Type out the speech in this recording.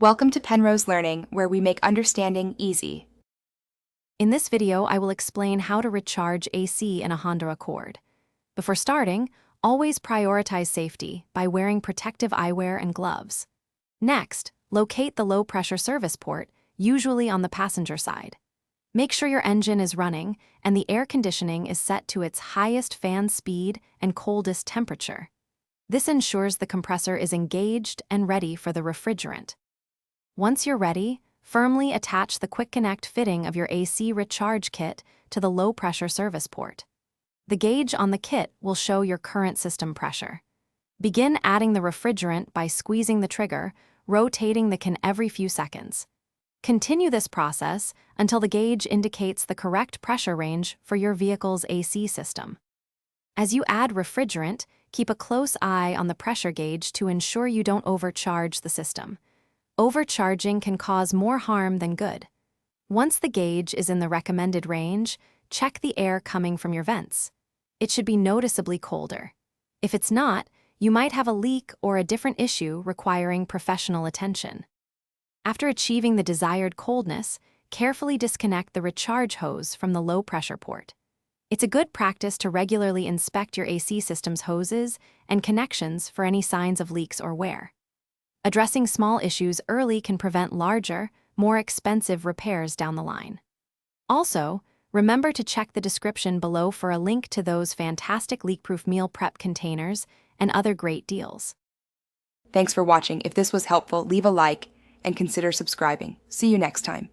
Welcome to Penrose Learning, where we make understanding easy. In this video, I will explain how to recharge AC in a Honda Accord. Before starting, always prioritize safety by wearing protective eyewear and gloves. Next, locate the low-pressure service port, usually on the passenger side. Make sure your engine is running and the air conditioning is set to its highest fan speed and coldest temperature. This ensures the compressor is engaged and ready for the refrigerant. Once you're ready, firmly attach the Quick Connect fitting of your AC recharge kit to the low-pressure service port. The gauge on the kit will show your current system pressure. Begin adding the refrigerant by squeezing the trigger, rotating the can every few seconds. Continue this process until the gauge indicates the correct pressure range for your vehicle's AC system. As you add refrigerant, keep a close eye on the pressure gauge to ensure you don't overcharge the system. Overcharging can cause more harm than good. Once the gauge is in the recommended range, check the air coming from your vents. It should be noticeably colder. If it's not, you might have a leak or a different issue requiring professional attention. After achieving the desired coldness, carefully disconnect the recharge hose from the low-pressure port. It's a good practice to regularly inspect your AC system's hoses and connections for any signs of leaks or wear. Addressing small issues early can prevent larger, more expensive repairs down the line. Also, remember to check the description below for a link to those fantastic leak-proof meal prep containers and other great deals. Thanks for watching. If this was helpful, leave a like and consider subscribing. See you next time.